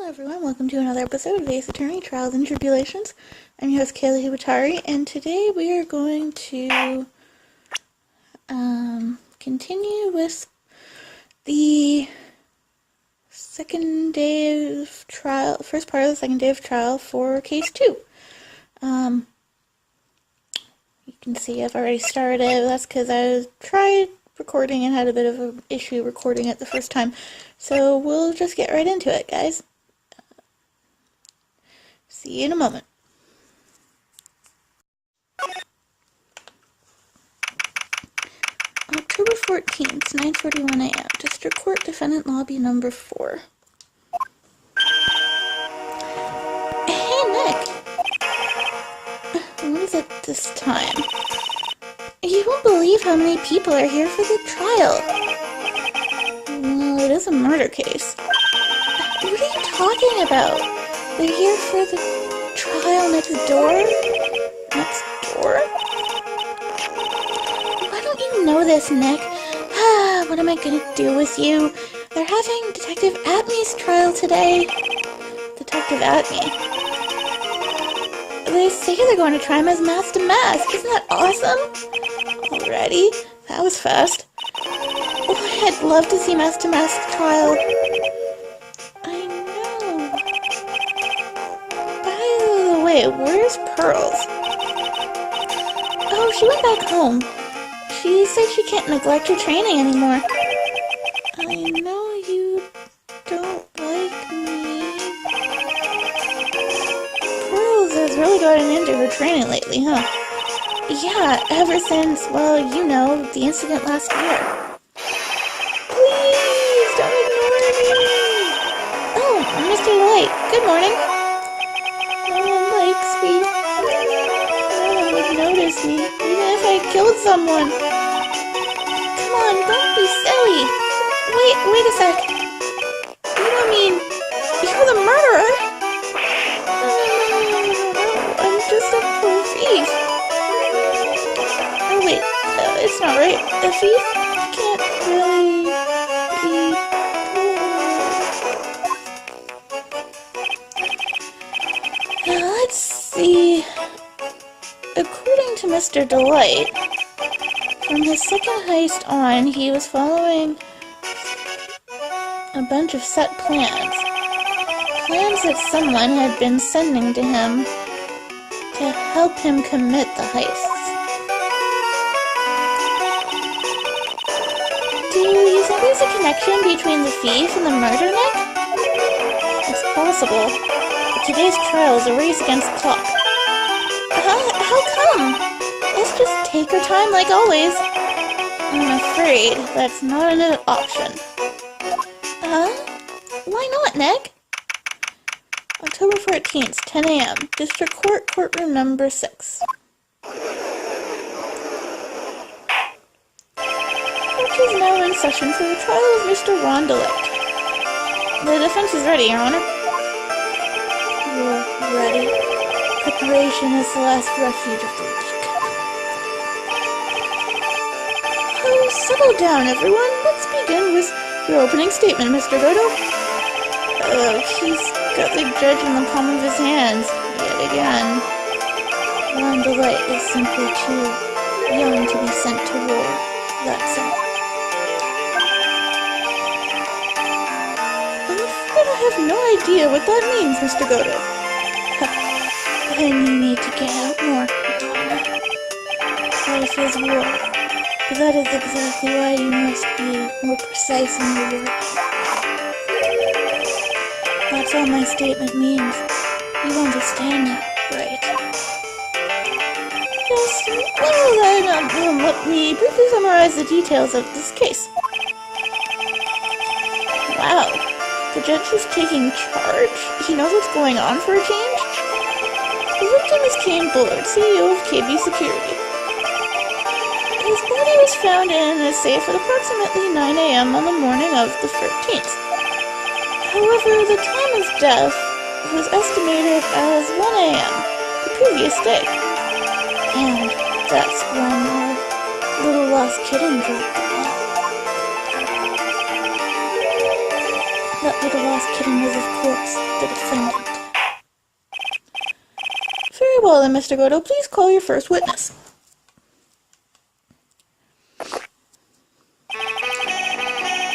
everyone, welcome to another episode of Ace Attorney Trials and Tribulations. I'm your host Kayla Hiwatari, and today we are going to continue with the second day of trial, first part of the second day of trial for case 2. You can see I've already started. That's because I tried recording and had a bit of an issue recording it the first time. So we'll just get right into it, guys. See you in a moment. October 14th, 9:41 a.m. District Court Defendant Lobby Number 4. Hey, Nick! What is it this time? You won't believe how many people are here for the trial. Well, it is a murder case. What are you talking about? They're here for the trial next door? Next door? Why don't you know this, Nick? What am I gonna do with you? They're having Detective Atmey's trial today. Detective Atmey. They say they're going to try him as mask to mask. Isn't that awesome? Already? That was fast. Oh, I'd love to see mask to mask trial. I know. By the way, where's Pearls? Oh, she went back home. She said she can't neglect her training anymore. I know you don't like me. Pearls has really gotten into her training lately, huh? Yeah, ever since, well, you know, the incident last year. Please, don't ignore me! Oh, Mr. Light, good morning. No one likes me. No one would notice me, even if I killed someone. Come on, don't be silly. Wait a sec. You don't mean you're the murderer? No, I'm just a poor thief. Oh wait, it's not right. A thief can't really be poor. Let's see. According to Mr. Delight, from his second heist on, he was following a bunch of set plans. Plans that someone had been sending to him to help him commit the heists. Do you think there's a connection between the thief and the murder, Nick? It's possible, but today's trial is a race against the clock. How come? Let's just take our time like always. I'm afraid that's not an option. Why not, Nick? October 14th, 10 a.m. District Court, Courtroom Number 6. Court is now in session for the trial of Mr. Ron Delight. The defense is ready, Your Honor. You're ready. Preparation is the last refuge of the weak. Oh, settle down, everyone. Let's begin with your opening statement, Mr. Godo. He's got the judge in the palm of his hands, yet again. Ron Delight is simply too young to be sent to war. That's all. I'm afraid I have no idea what that means, Mr. Godo. Then you need to get out more, Your Honor. Life is war. But that is exactly why you must be more precise in your work. That's all my statement means. You understand now, right? Yes, well then, let me briefly summarize the details of this case. Wow, the judge is taking charge? He knows what's going on for a change? The victim is Kane Bullard, CEO of KB Security. His body was found in a safe at approximately 9 a.m. on the morning of the 13th. However, the time of death was estimated as 1 a.m. the previous day. And that's when our little lost kitten dropped the ball. That little lost kitten was, of course, the defendant. Very well then, Mr. Godo, please call your first witness.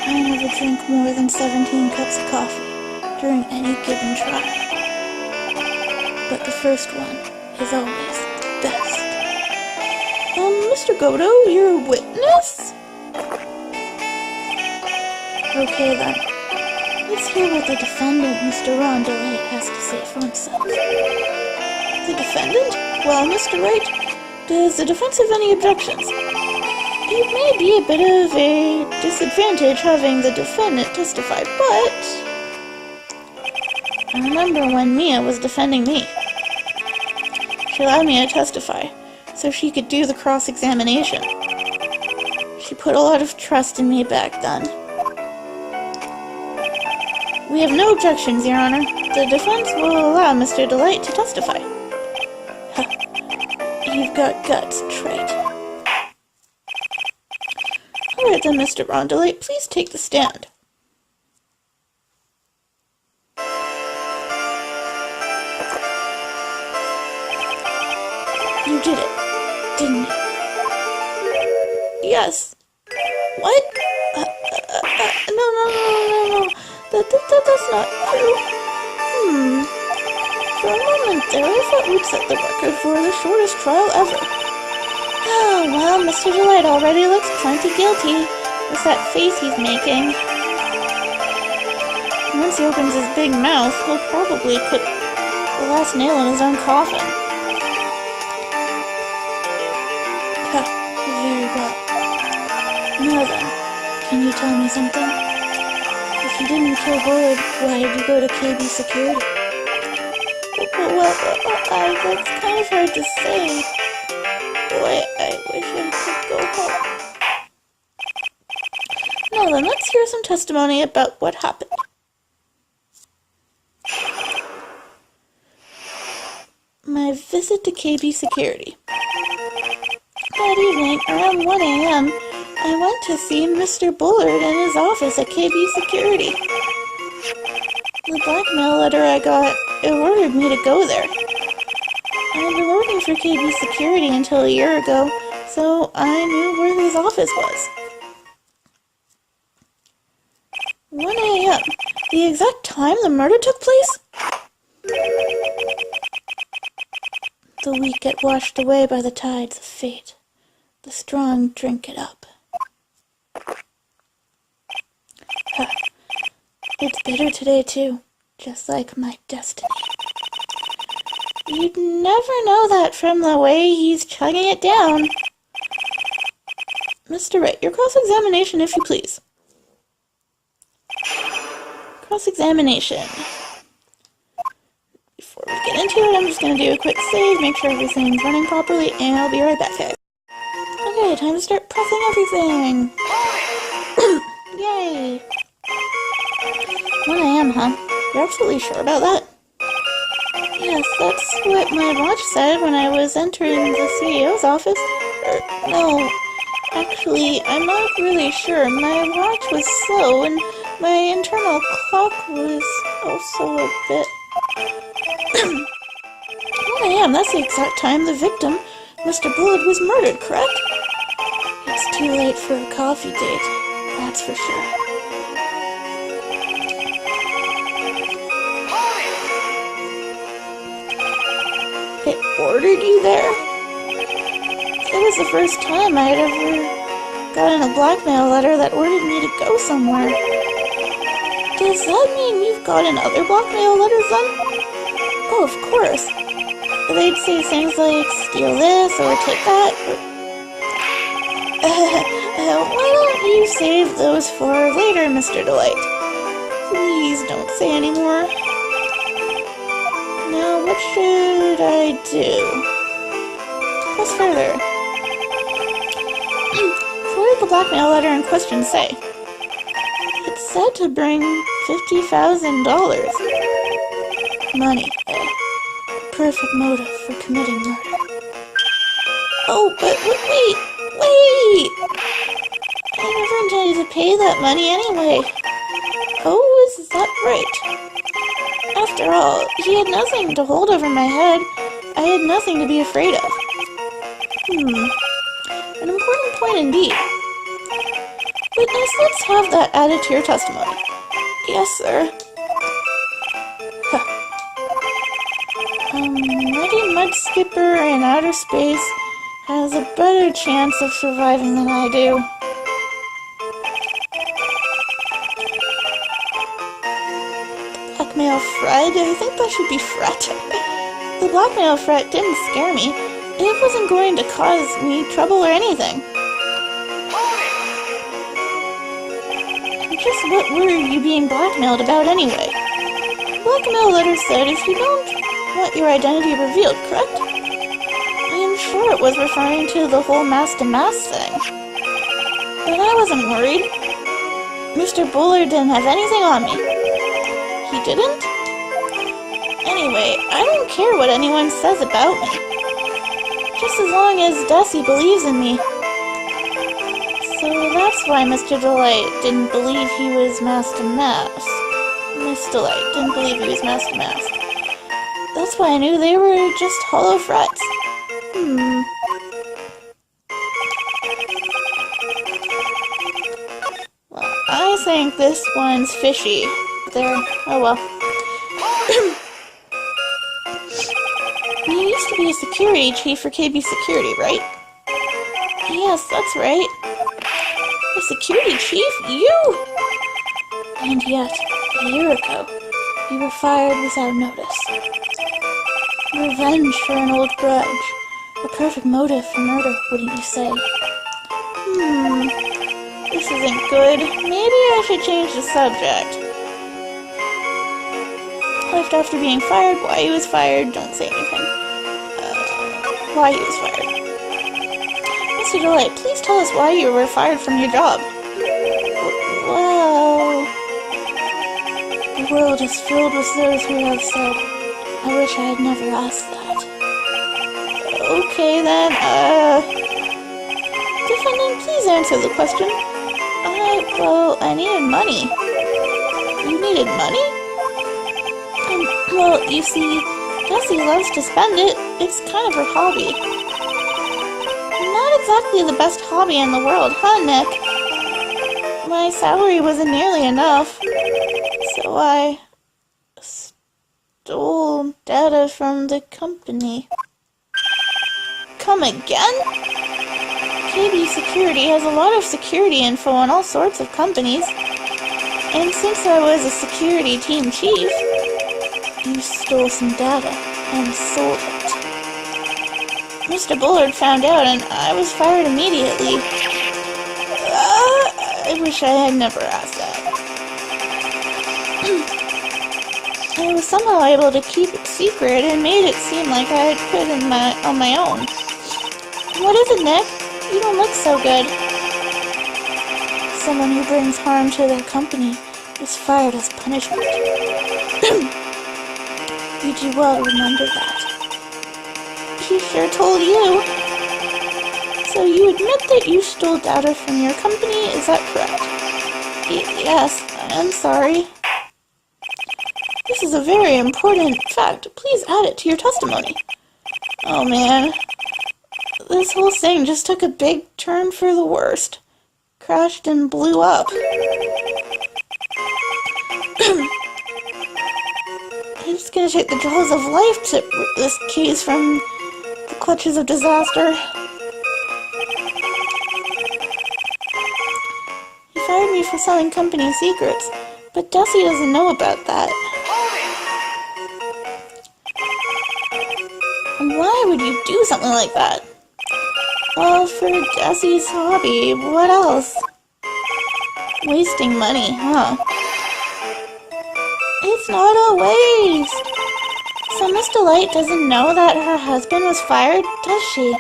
I never drink more than 17 cups of coffee during any given trial. But the first one is always the best. Mr. Godo, your witness? Okay then. Let's hear what the defendant, Mr. Rondelay, has to say for himself. The defendant? Well, Mr. Wright, does the defense have any objections? It may be a bit of a disadvantage having the defendant testify, but I remember when Mia was defending me. She allowed me to testify so she could do the cross-examination. She put a lot of trust in me back then. We have no objections, Your Honor. The defense will allow Mr. Delight to testify. Huh. You've got guts, Trite. Alright then, Mr. Rondelay, please take the stand. You did it, didn't you? Yes. What? No. That's not true. For a moment there, I thought we'd set the record for the shortest trial ever. Oh, well, Mr. Delight already looks plenty guilty. What's that face he's making? Once he opens his big mouth, he'll probably put the last nail in his own coffin. Very well. Now then, can you tell me something? If you didn't kill Bullard, why did you go to KB Security? Well, that's kind of hard to say. Boy, I wish I could go home. Now then, let's hear some testimony about what happened. My visit to KB Security. That evening, around 1 a.m., I went to see Mr. Bullard in his office at KB Security. The blackmail letter I got, it ordered me to go there. I had been working for KB Security until a year ago, so I knew where his office was. 1 a.m., the exact time the murder took place? The weak get washed away by the tides of fate. The strong drink it up. Huh. It's bitter today, too, just like my destiny. You'd never know that from the way he's chugging it down. Mr. Wright, your cross-examination, if you please. Cross-examination. Before we get into it, I'm just going to do a quick save, make sure everything's running properly, and I'll be right back, guys. Okay, time to start pressing everything. Yay. 1 a.m., huh? You're absolutely sure about that? Yes, that's what my watch said when I was entering the CEO's office. No, actually, I'm not really sure. My watch was slow, and my internal clock was also a bit... 1 a.m., that's the exact time the victim, Mr. Bullard, was murdered, correct? It's too late for a coffee date, that's for sure. It ordered you there? It was the first time I had ever gotten a blackmail letter that ordered me to go somewhere. Does that mean you've gotten other blackmail letters then? Oh, of course. They'd say things like, steal this, or take that, or... why don't you save those for later, Mr. Delight? Please don't say any more. Now, what should I do? Press further. So what did the blackmail letter in question say? It said to bring $50,000. Money, perfect motive for committing murder. Oh, but wait! I never intended to pay that money anyway. Oh, is that right. After all, he had nothing to hold over my head. I had nothing to be afraid of. An important point indeed. Witness, let's have that added to your testimony. Yes, sir. Mighty Mud Skipper in outer space has a better chance of surviving than I do. Blackmail Fred? I think that should be Fret. The blackmail threat didn't scare me. It wasn't going to cause me trouble or anything. Just what were you being blackmailed about anyway? Blackmail letter said if you don't want your identity revealed, correct? I am sure it was referring to the whole mask-to-mask thing. But I wasn't worried. Mr. Bullard didn't have anything on me. He didn't? Anyway, I don't care what anyone says about me. Just as long as Desi believes in me. So that's why Mr. Delight didn't believe he was mask-to-mask. Miss Delight didn't believe he was mask-to-mask. That's why I knew they were just hollow frets. Well, I think this one's fishy. There. Oh well. You used to be a security chief for KB Security, right? Yes, that's right. A security chief? You? And yet, a year ago, you were fired without notice. Revenge for an old grudge. A perfect motive for murder, wouldn't you say? This isn't good. Maybe I should change the subject. Left after being fired, why he was fired, don't say anything. Why he was fired. Mr. Delight, please tell us why you were fired from your job. Well, the world is filled with those who have said, I wish I had never asked that. Okay then, Defendant, please answer the question. I needed money. You needed money? Well, you see, Jessie loves to spend it. It's kind of her hobby. Not exactly the best hobby in the world, huh, Nick? My salary wasn't nearly enough, so I stole data from the company. Come again? KB Security has a lot of security info on all sorts of companies. And since I was a security team chief, you stole some data and sold it. Mr. Bullard found out and I was fired immediately. I wish I had never asked that. I was somehow able to keep it secret and made it seem like I had quit on my own. What is it, Nick? You don't look so good. Someone who brings harm to their company is fired as punishment. You do well to remember that. He sure told you. So you admit that you stole data from your company, is that correct? Yes, I'm sorry. This is a very important fact. Please add it to your testimony. Oh man. This whole thing just took a big turn for the worst. Crashed and blew up. It's gonna take the jaws of life to rip this case from the clutches of disaster. He fired me for selling company secrets, but Desi doesn't know about that. Why would you do something like that? Well, for Desi's hobby, what else? Wasting money, huh? It's not a waste! So Miss Delight doesn't know that her husband was fired, does she?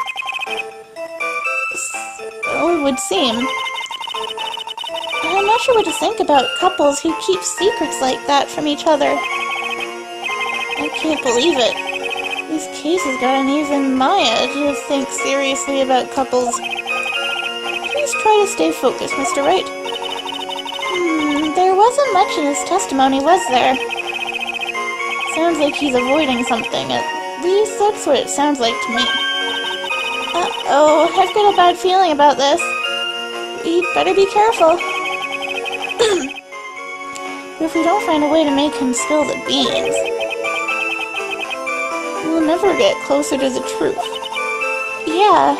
So it would seem. I'm not sure what to think about couples who keep secrets like that from each other. I can't believe it. These cases gotten even Maya to think seriously about couples. Please try to stay focused, Mr. Wright. There There wasn't much in his testimony, was there? Sounds like he's avoiding something. At least that's what it sounds like to me. Uh-oh, I've got a bad feeling about this. We'd better be careful. But if we don't find a way to make him spill the beans, we'll never get closer to the truth. Yeah.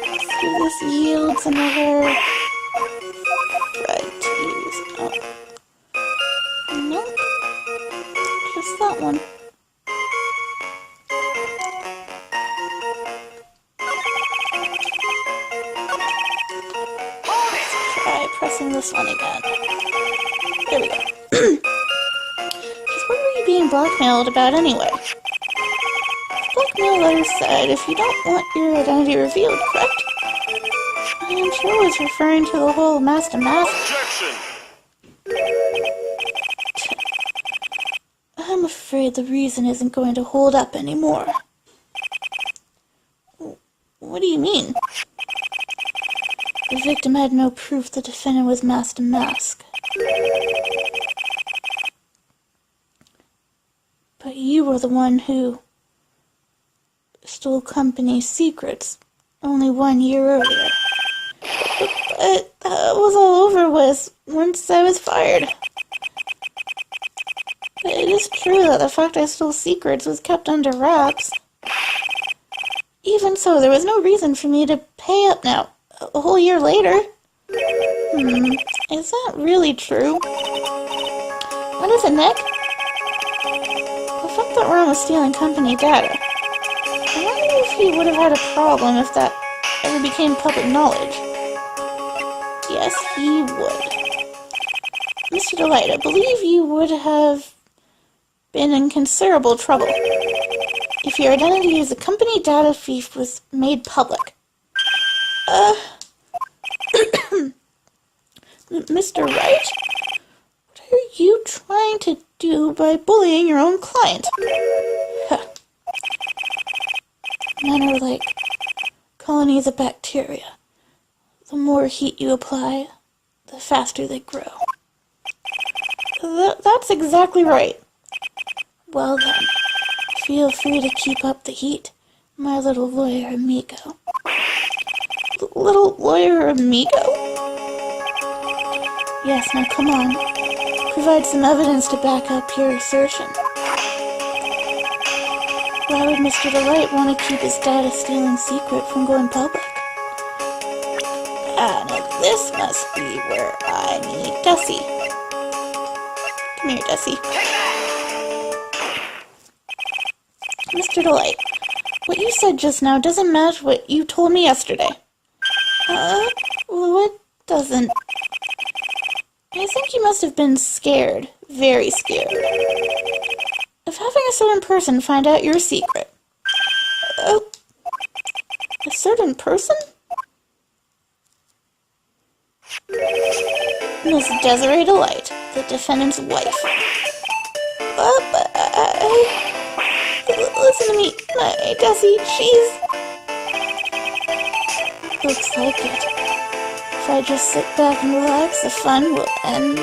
Let's see if this yields another thread to use. Oh. Nope. Just that one. Try pressing this one again. There we go. Just what were you being blackmailed about anyway? Blackmail letter said if you don't want your identity revealed, correct? I'm sure it's referring to the whole master mask. Objection! I'm afraid the reason isn't going to hold up anymore. What do you mean? The victim had no proof the defendant was Master Mask. But you were the one who stole company secrets only 1 year earlier. But that was all over with once I was fired. But it is true that the fact I stole secrets was kept under wraps. Even so, there was no reason for me to pay up now, a whole year later. Is that really true? What is it, Nick? The fact that Ron was stealing company data. I wonder if he would have had a problem if that ever became public knowledge. Yes, he would. Mr. Delight, I believe you would have been in considerable trouble if your identity as a company data thief was made public. Mr. Wright? What are you trying to do by bullying your own client? Huh. Men are like colonies of bacteria. The more heat you apply, the faster they grow. That's exactly right. Well then, feel free to keep up the heat, my little lawyer amigo. Little lawyer amigo? Yes, now come on. Provide some evidence to back up your assertion. Why would Mr. Delight want to keep his data stealing secret from going public? Ah, now this must be where I meet Dussie. Come here, Dussie. Mr. Delight, what you said just now doesn't match what you told me yesterday. What doesn't? I think you must have been scared, very scared, of having a certain person find out your secret. A certain person? Miss Desiree Delight, the defendant's wife. Listen to me, my Dussie, she's... Looks like it. If I just sit back and relax, the fun will end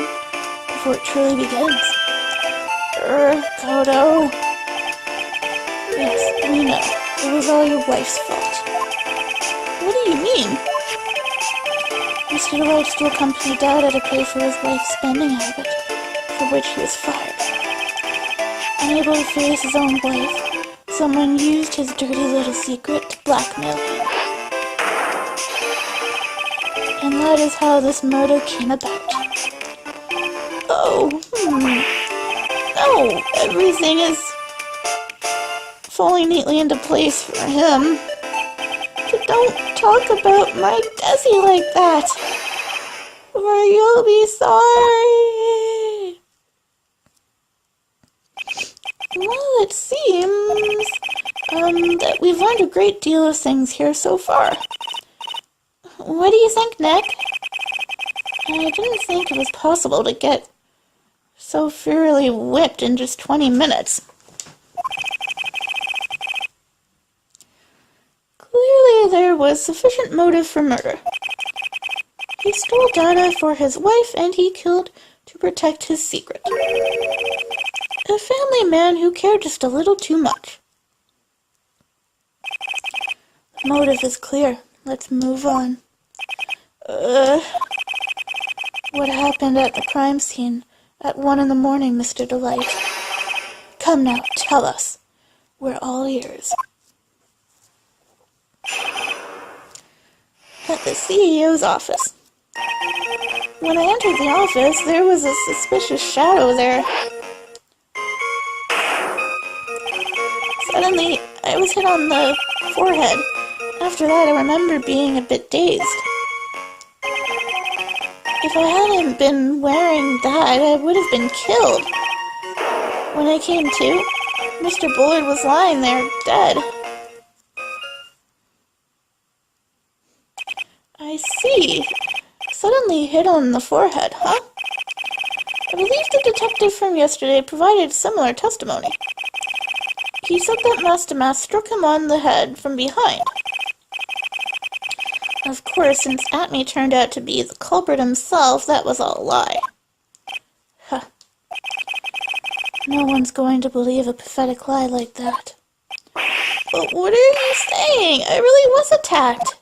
before it truly begins. Kodo. Yes, we know. It was all your wife's fault. What do you mean? Mr. Delight stole company data to pay for his wife's spending habit, for which he was fired. Unable to face his own wife, someone used his dirty little secret to blackmail him. And that is how this murder came about. Oh, No, everything is falling neatly into place for him. But don't talk about my Desi like that, or you'll be sorry. Well, it seems that we've learned a great deal of things here so far. What do you think, Nick? I didn't think it was possible to get so thoroughly whipped in just 20 minutes. Clearly there was sufficient motive for murder. He stole data for his wife and he killed to protect his secret. A family man who cared just a little too much. The motive is clear. Let's move on. What happened at the crime scene at 1 in the morning, Mr. Delight? Come now, tell us. We're all ears. At the CEO's office. When I entered the office, there was a suspicious shadow there. Suddenly, I was hit on the forehead. After that, I remember being a bit dazed. If I hadn't been wearing that, I would have been killed. When I came to, Mr. Bullard was lying there, dead. I see. Suddenly hit on the forehead, huh? I believe the detective from yesterday provided similar testimony. He said that Master Mask struck him on the head from behind. Of course, since Atme turned out to be the culprit himself, that was all a lie. Huh. No one's going to believe a pathetic lie like that. But what are you saying? I really was attacked.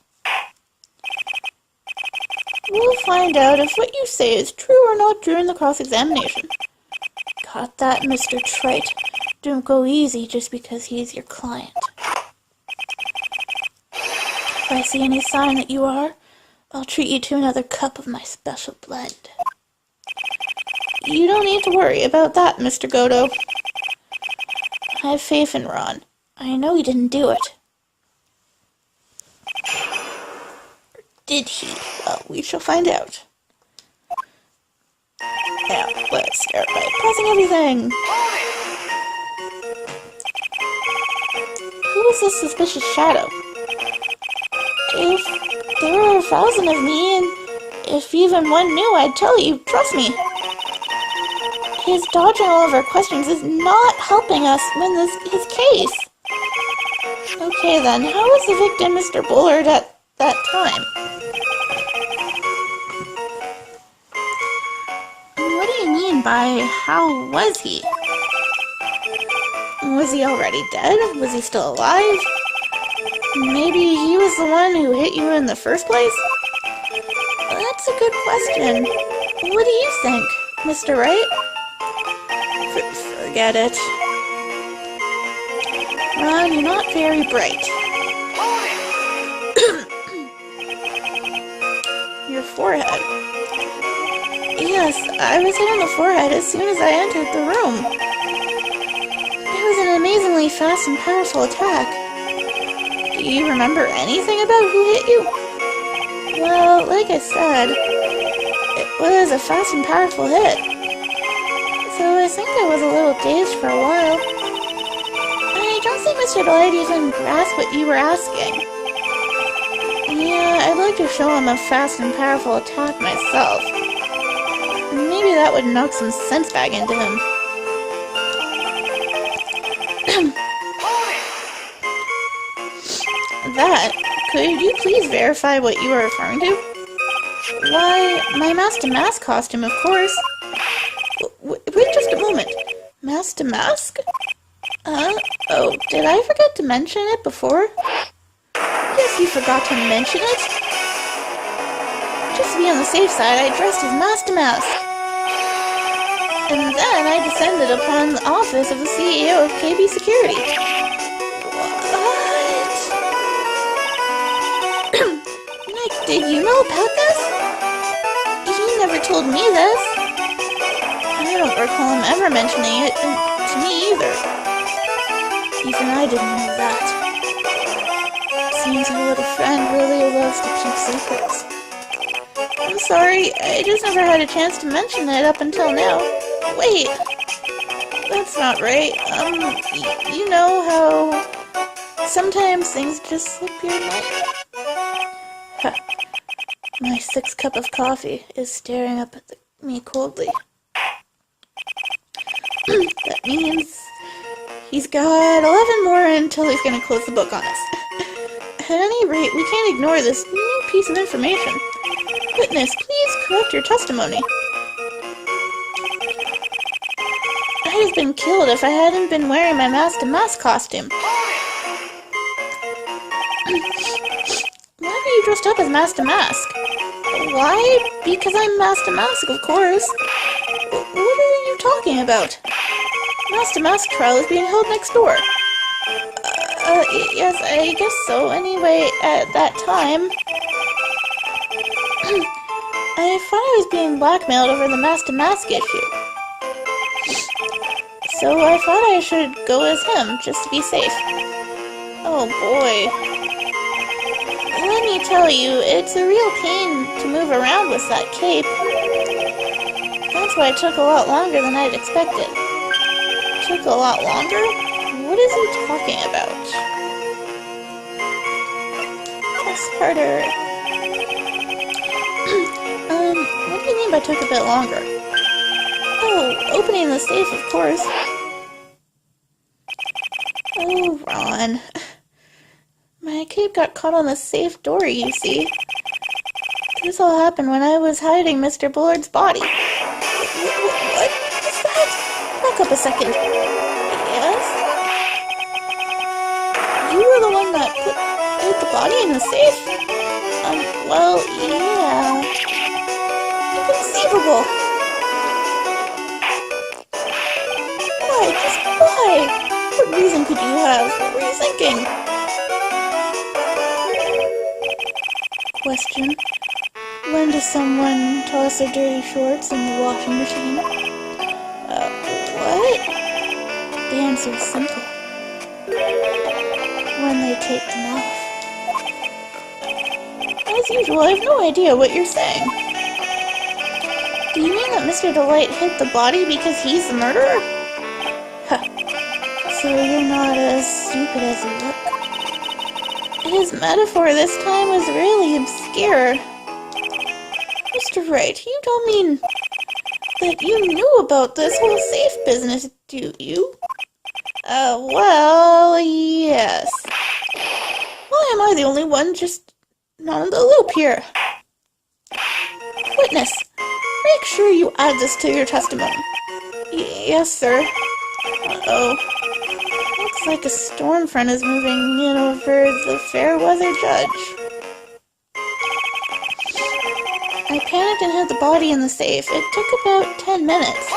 We'll find out if what you say is true or not during the cross-examination. Got that, Mr. Trite? Don't go easy just because he's your client. If I see any sign that you are, I'll treat you to another cup of my special blend. You don't need to worry about that, Mr. Godo. I have faith in Ron. I know he didn't do it. Or did he? Well, we shall find out. Now, let's start by pressing everything. Who was this suspicious shadow? If there were 1,000 of me, and if even one knew, I'd tell you, trust me. His dodging all of our questions is not helping us win his case. Okay then, how was the victim Mr. Bullard at that time? What do you mean by how was he? Was he already dead? Was he still alive? Maybe he was the one who hit you in the first place? That's a good question. What do you think, Mr. Wright? Forget it. Ron, you're not very bright. Your forehead. Yes, I was hit on the forehead as soon as I entered the room. It was an amazingly fast and powerful attack. Do you remember anything about who hit you? Well, like I said, it was a fast and powerful hit. So I think I was a little dazed for a while. I don't think Mr. Delight even grasped what you were asking. Yeah, I'd like to show him a fast and powerful attack myself. Maybe that would knock some sense back into him. That, could you please verify what you are referring to? Why, my Master Mask costume, of course. Wait just a moment. Master Mask? Oh, did I forget to mention it before? Yes, you forgot to mention it. Just to be on the safe side, I dressed as Master Mask. And then I descended upon the office of the CEO of KB Security. Did you know about this? He never told me this. I don't recall him ever mentioning it to me either. Even I didn't know that. Seems our little friend really loves to keep secrets. I'm sorry, I just never had a chance to mention it up until now. Wait, that's not right. You know how sometimes things just slip your mind? Huh. My 6th cup of coffee is staring up at me coldly. That means he's got 11 more until he's gonna close the book on us. At any rate, we can't ignore this new piece of information. Witness, please correct your testimony. I'd have been killed if I hadn't been wearing my mask-to-mask costume. Why are you dressed up as mask-to-mask? Why? Because I'm mask-to-mask, of course. What are you talking about? Mask-to-mask trial is being held next door. Yes, I guess so. Anyway, at that time, I thought I was being blackmailed over the mask-to-mask issue. So I thought I should go as him, just to be safe. Oh boy. Let me tell you, it's a real pain to move around with that cape. That's why it took a lot longer than I'd expected. Took a lot longer? What is he talking about? Press harder. What do you mean by took a bit longer? Oh, opening the safe, of course. Oh, Ron. My cape got caught on the safe door, you see. This all happened when I was hiding Mr. Bullard's body. What is that? Back up a second. Yes? You were the one that hid the body in the safe? Well, yeah. Inconceivable. Why? Just why? What reason could you have? What were you thinking? Question. When does someone toss their dirty shorts in the washing machine? What? The answer is simple. When they take them off. As usual, I have no idea what you're saying. Do you mean that Mr. Delight hid the body because he's the murderer? Huh. So you're not as stupid as you look. His metaphor this time was really obscure. Mr. Wright, you don't mean that you knew about this whole safe business, do you? Well, yes. Why am I the only one just not in the loop here? Witness, make sure you add this to your testimony. Yes, sir. Uh-oh. Looks like a storm front is moving in over the fair weather judge. I panicked and hid the body in the safe. It took about 10 minutes.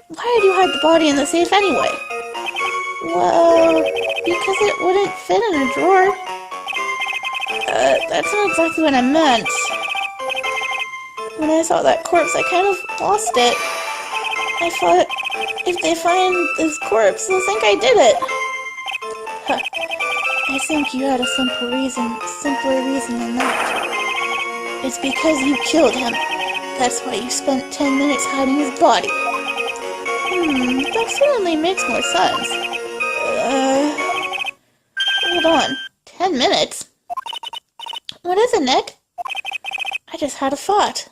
Why did you hide the body in the safe anyway? Well, because it wouldn't fit in a drawer. That's not exactly what I meant. When I saw that corpse, I kind of lost it. I thought, if they find this corpse, they'll think I did it. Huh. I think you had a simpler reason than that. It's because you killed him. That's why you spent 10 minutes hiding his body. That certainly makes more sense. Hold on. 10 minutes? What is it, Nick? I just had a thought.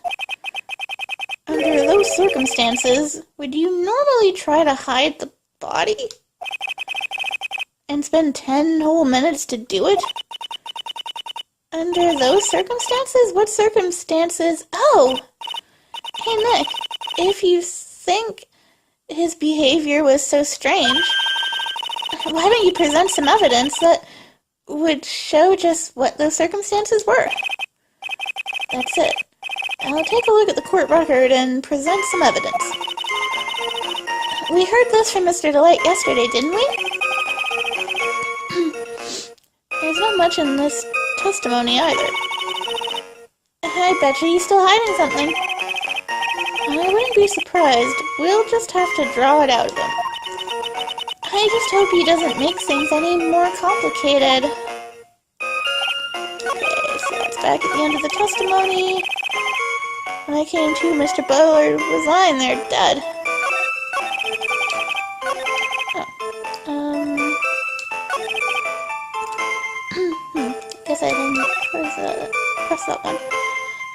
Under those circumstances, would you normally try to hide the body? And spend 10 whole minutes to do it? Under those circumstances? What circumstances? Oh! Hey, Nick, if you think his behavior was so strange, why don't you present some evidence that would show just what those circumstances were? That's it. I'll take a look at the court record and present some evidence. We heard this from Mr. Delight yesterday, didn't we? There's not much in this testimony either. I bet you he's still hiding something. I wouldn't be surprised. We'll just have to draw it out of him. I just hope he doesn't make things any more complicated. Okay, so that's back at the end of the testimony. When I came to, Mr. Bullard was lying there dead. Guess I didn't press that one.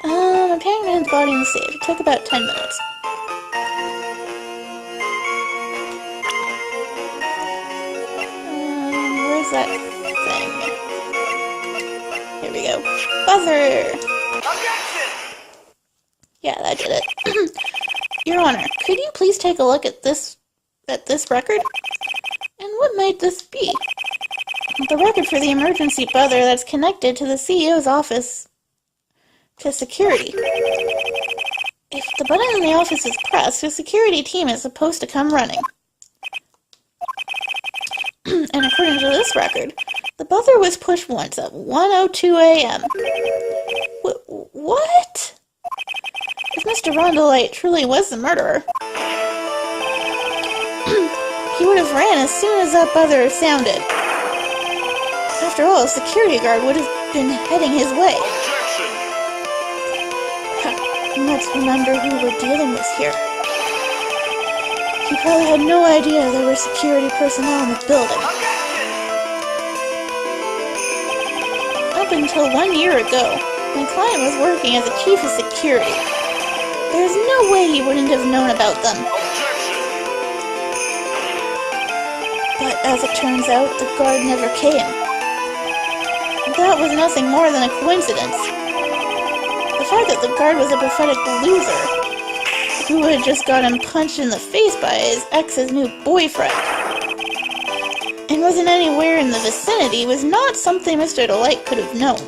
I'm packing his body in the safe. It took about 10 minutes. Where's that thing? Here we go. Buzzer! Objection! Yeah, that did it. Your Honor, could you please take a look at this record? And what might this be? The record for the emergency buzzer that's connected to the CEO's office to security. If the button in the office is pressed, the security team is supposed to come running. And according to this record, the buzzer was pushed once at 1:02 a.m. What? If Mr. Rondelite truly was the murderer, he would have ran as soon as that buzzer sounded. After all, a security guard would have been heading his way. Let's remember who we're dealing with here. He probably had no idea there were security personnel in the building. Up until 1 year ago, my client was working as a chief of security. There's no way he wouldn't have known about them. But as it turns out, the guard never came. That was nothing more than a coincidence. The fact that the guard was a pathetic loser who had just gotten punched in the face by his ex's new boyfriend and wasn't anywhere in the vicinity was not something Mr. Delight could have known.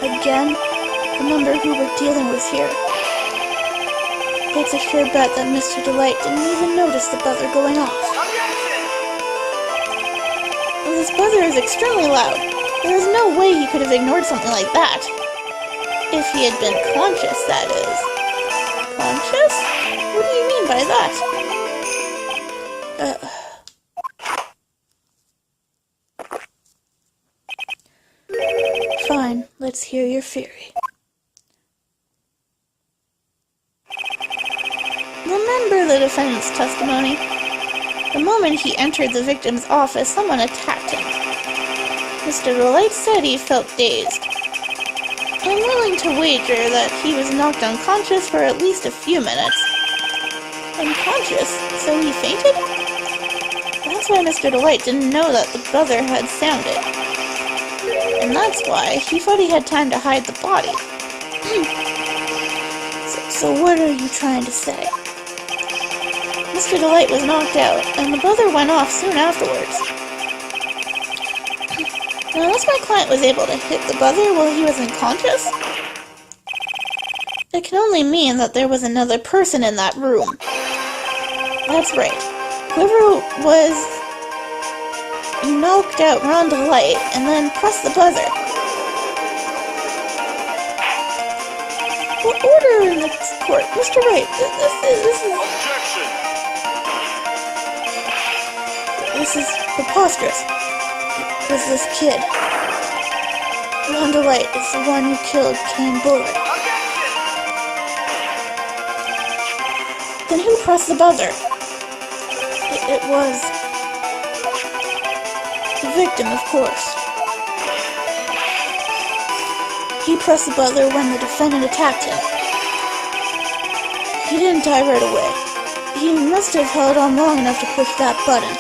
Again, remember who we're dealing with here. It's a sure bet that Mr. Delight didn't even notice the buzzer going off. This buzzer is extremely loud. There is no way he could have ignored something like that. If he had been conscious, that is. Conscious? What do you mean by that? Fine, let's hear your theory. Remember the defendant's testimony? The moment he entered the victim's office, someone attacked him. Mr. Delight said he felt dazed. I'm willing to wager that he was knocked unconscious for at least a few minutes. Unconscious? So he fainted? That's why Mr. Delight didn't know that the buzzer had sounded. And that's why he thought he had time to hide the body. So what are you trying to say? Mr. Delight was knocked out, and the buzzer went off soon afterwards. Now, unless my client was able to hit the buzzer while he was unconscious, it can only mean that there was another person in that room. That's right. Whoever was knocked out Ron Delight and then pressed the buzzer. What order in the court? Mr. Wright, this is preposterous. It was this kid. Ron Delight is the one who killed Kane Bullard. Then who pressed the buzzer? It was the victim, of course. He pressed the buzzer when the defendant attacked him. He didn't die right away. He must have held on long enough to push that button.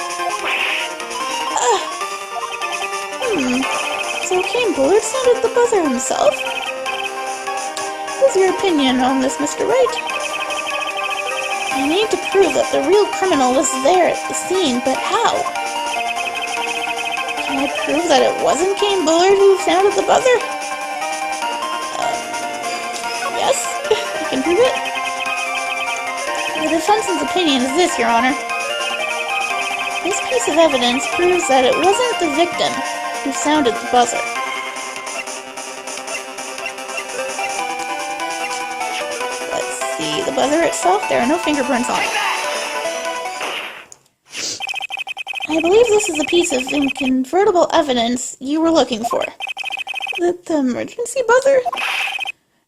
So Kane Bullard sounded the buzzer himself? What's your opinion on this, Mr. Wright? I need to prove that the real criminal was there at the scene, but how? Can I prove that it wasn't Kane Bullard who sounded the buzzer? Yes, I can prove it. The defense's opinion is this, Your Honor. This piece of evidence proves that it wasn't the victim who sounded the buzzer. Let's see the buzzer itself. There are no fingerprints on it. I believe this is a piece of incontrovertible evidence you were looking for. The emergency buzzer?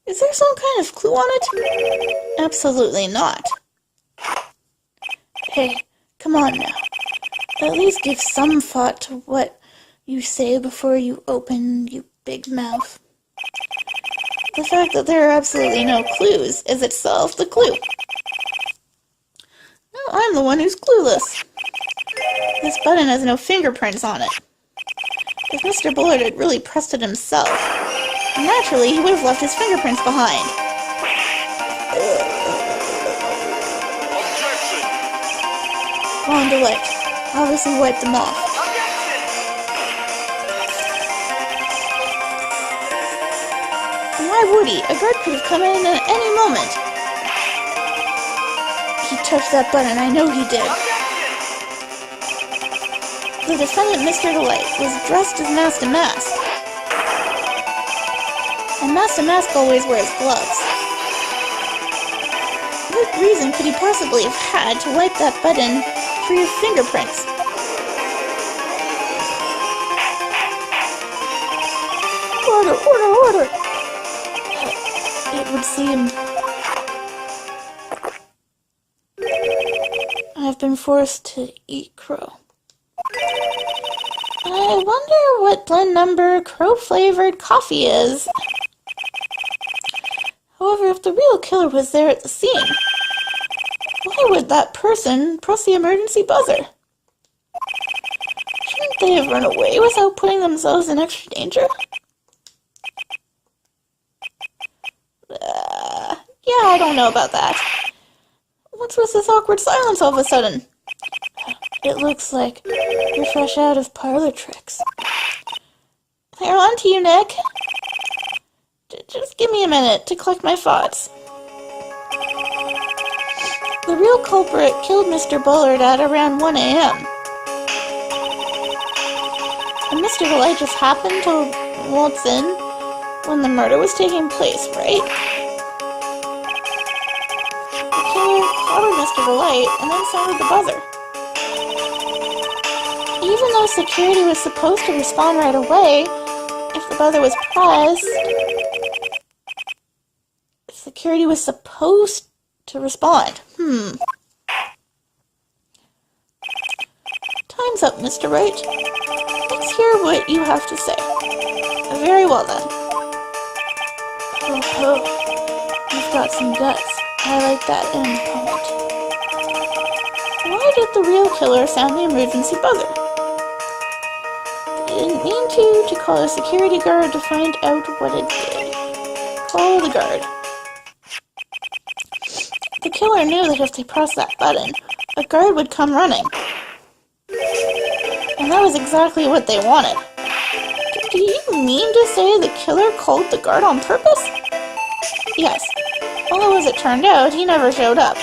Is there some kind of clue on it? Absolutely not. Hey, come on now. At least give some thought to what you say before you open, you big mouth. The fact that there are absolutely no clues is itself the clue. No, I'm the one who's clueless. This button has no fingerprints on it. If Mr. Bullard had really pressed it himself, naturally he would have left his fingerprints behind. Wrong delay. Obviously wiped them off. Why would he? A guard could have come in at any moment. He touched that button, I know he did. The defendant, Mr. Delight, was dressed as Master Mask. And Master Mask always wears gloves. What reason could he possibly have had to wipe that button for your fingerprints? Order, order, order! It would seem I've been forced to eat crow. I wonder what blend number crow-flavored coffee is. However, if the real killer was there at the scene, why would that person press the emergency buzzer? Shouldn't they have run away without putting themselves in extra danger? Yeah, I don't know about that. What's with this awkward silence all of a sudden? It looks like you're fresh out of parlor tricks. They're on to you, Nick. Just give me a minute to collect my thoughts. The real culprit killed Mr. Bullard at around 1 a.m. And Mr. Delight just happened to waltz in when the murder was taking place, right? The killer collared Mr. Delight and then sounded the buzzer. Even though security was supposed to respond right away, if the buzzer was pressed, security was supposed to respond. Time's up, Mr. Wright. Let's hear what you have to say. Very well, then. Oh, you've got some guts. I like that end point. Why did the real killer sound the emergency buzzer? They didn't mean to call a security guard to find out what it did. Call the guard. The killer knew that if they pressed that button, a guard would come running. And that was exactly what they wanted. Do you mean to say the killer called the guard on purpose? Yes. Although, as it turned out, he never showed up.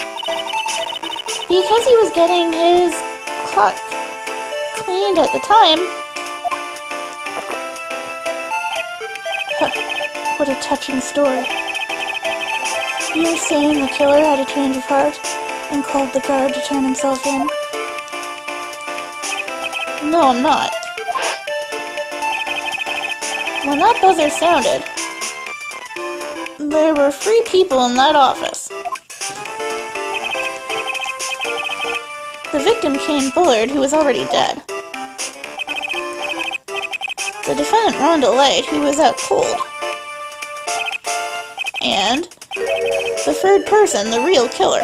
Because he was getting his clock cleaned at the time. What a touching story. You're saying the killer had a change of heart and called the guard to turn himself in? No, I'm not. When that buzzer sounded, there were 3 people in that office. The victim, Kane Bullard, who was already dead. The defendant, Rhonda Light, who was out cold. And the third person, the real killer.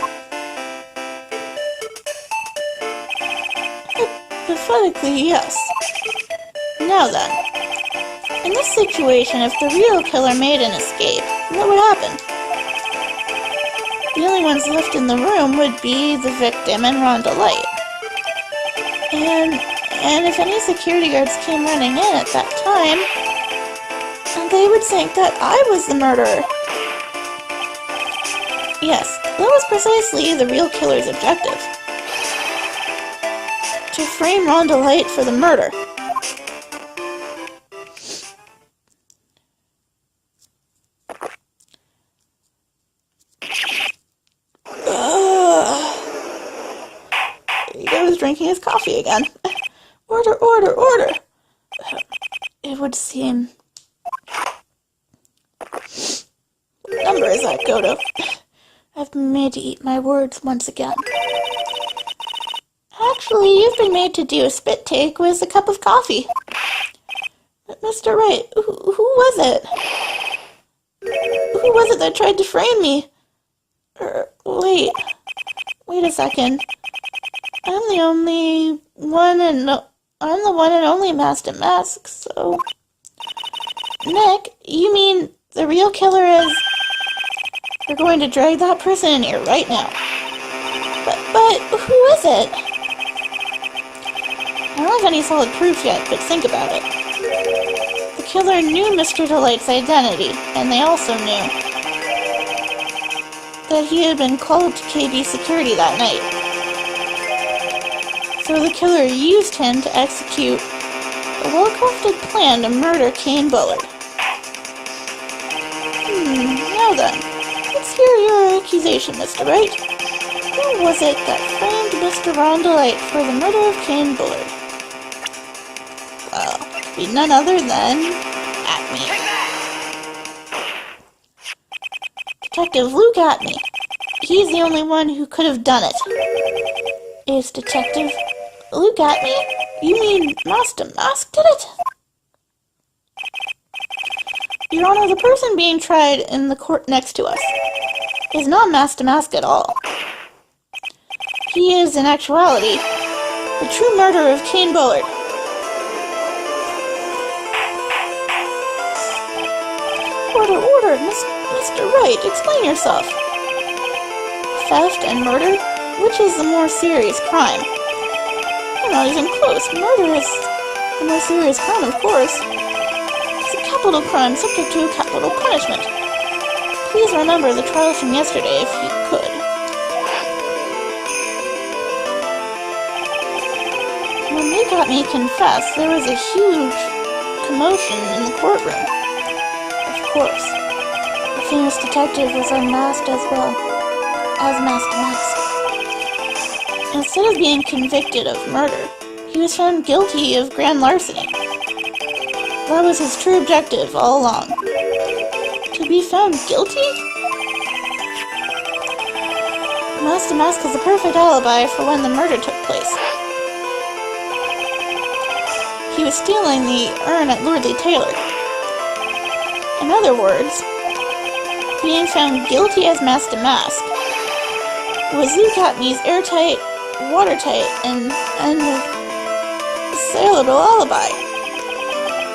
Hypothetically, yes. Now then, in this situation, if the real killer made an escape, what would happen? The only ones left in the room would be the victim and Rhonda Light. And if any security guards came running in at that time, they would think that I was the murderer. Yes, that was precisely the real killer's objective. To frame Rhonda Light for the murder. He was drinking his coffee again. Order, order, order! It would seem... What number is that, Godo? I've been made to eat my words once again. Actually, you've been made to do a spit take with a cup of coffee. But Mr. Wright, who was it? Who was it that tried to frame me? Wait a second. I'm the one and only Master Mask, so... Nick, you mean the real killer is... We're going to drag that person in here right now. But who is it? I don't have any solid proof yet, but think about it. The killer knew Mr. Delight's identity, and they also knew that he had been called to KB security that night. So the killer used him to execute a well-crafted plan to murder Kane Bullard. Now then, let's hear your accusation, Mr. Wright. Who was it that framed Mr. Ron Delight for the murder of Kane Bullard? Well, it could be none other than... Acme. Detective Luke Acme. He's the only one who could have done it. Is Detective Luke Acme? You mean Master Mask did it? Your Honor, the person being tried in the court next to us is not Master Mask at all. He is, in actuality, the true murderer of Kane Bullard. Order, Mr. Wright, explain yourself. Theft and murder? Which is the more serious crime? You're not even close. Murder is the more serious crime, of course. It's a capital crime subject to a capital punishment. Please remember the trial from yesterday if you could. When they got me confessed, there was a huge commotion in the courtroom. Of course, the famous detective was unmasked as well as Master Mask. Instead of being convicted of murder, he was found guilty of grand larceny. That was his true objective all along. To be found guilty? Master Mask has a perfect alibi for when the murder took place. He was stealing the urn at Lordly Taylor. In other words, being found guilty as Master Mask was Luke Acme's airtight, watertight, and saleable alibi.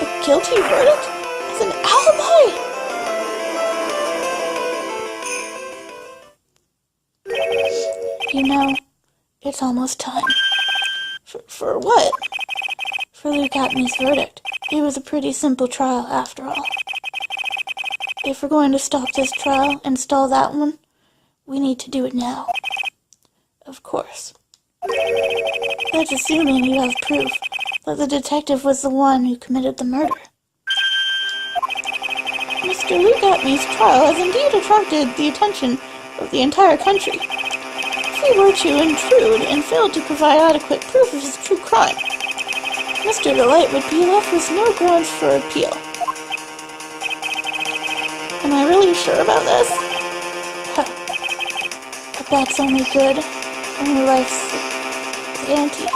A guilty verdict is an alibi? You know, it's almost time. For what? For Luke Acme's verdict. It was a pretty simple trial after all. If we're going to stop this trial and stall that one, we need to do it now. Of course. That's assuming you have proof that the detective was the one who committed the murder. Mr. Luke Acme's trial has indeed attracted the attention of the entire country. If he were to intrude and fail to provide adequate proof of his true crime, Mr. Delight would be left with no grounds for appeal. Am I really sure about this? Huh. But that's only good when your life's ante.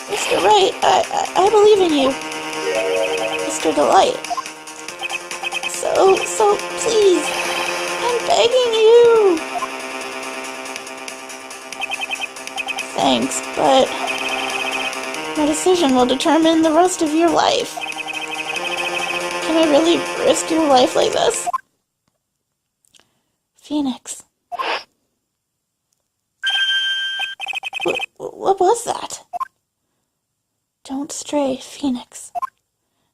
Mr. Wright, I believe in you. Mr. Delight. So please, I'm begging you. Thanks, but my decision will determine the rest of your life. Can I really risk your life like this? Phoenix. What was that? Don't stray, Phoenix.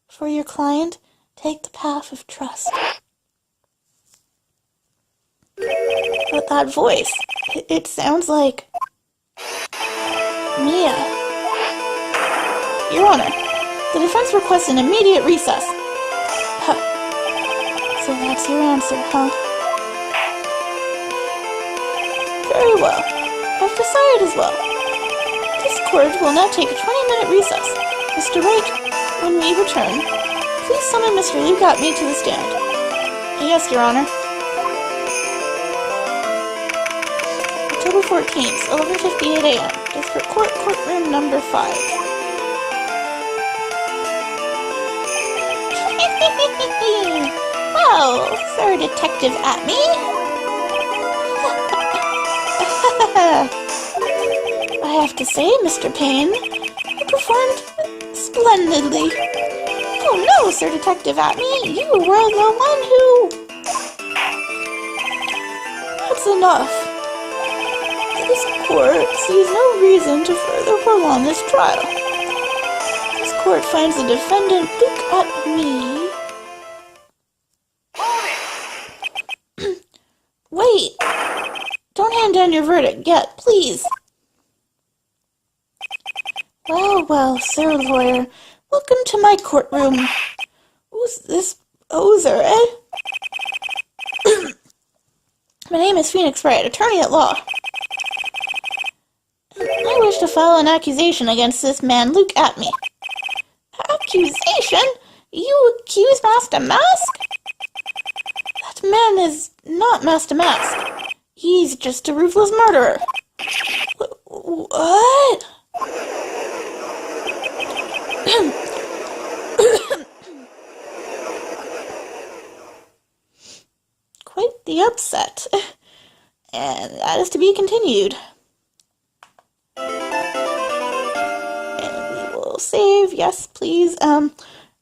For your client, take the path of trust. But that voice, it sounds like... Mia. Your Honor, the defense requests an immediate recess. Huh. So that's your answer, huh? Very well. I've decided as well. This court will now take a 20-minute recess. Mr. Wright, when we return, please summon Mr. Luke Acme to the stand. Yes, Your Honor. October 14th, 11:58 a.m. District Court, courtroom number 5. Well, Sir Detective Atme. I have to say, Mr. Payne, you performed splendidly. Oh no, Sir Detective Atme, you were the one who... That's enough. This court sees no reason to further prolong this trial. This court finds the defendant Luke Atme... Wait! Don't hand down your verdict yet, please. Well, well, Sir Lawyer, welcome to my courtroom. Who's this poser, eh? My name is Phoenix Wright, attorney at law. I wish to file an accusation against this man, Luke Atme. Accusation? You accuse Master Mask? That man is not Master Mask. He's just a ruthless murderer. What? Quite the upset. And that is to be continued. And we will save. Yes, please.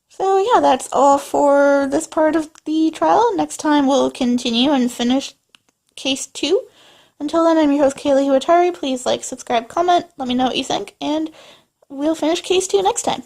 So yeah, that's all for this part of the trial. Next time we'll continue and finish Case 2. Until then, I'm your host, Kaylee Huatari. Please like, subscribe, comment, let me know what you think, and we'll finish Case 2 next time.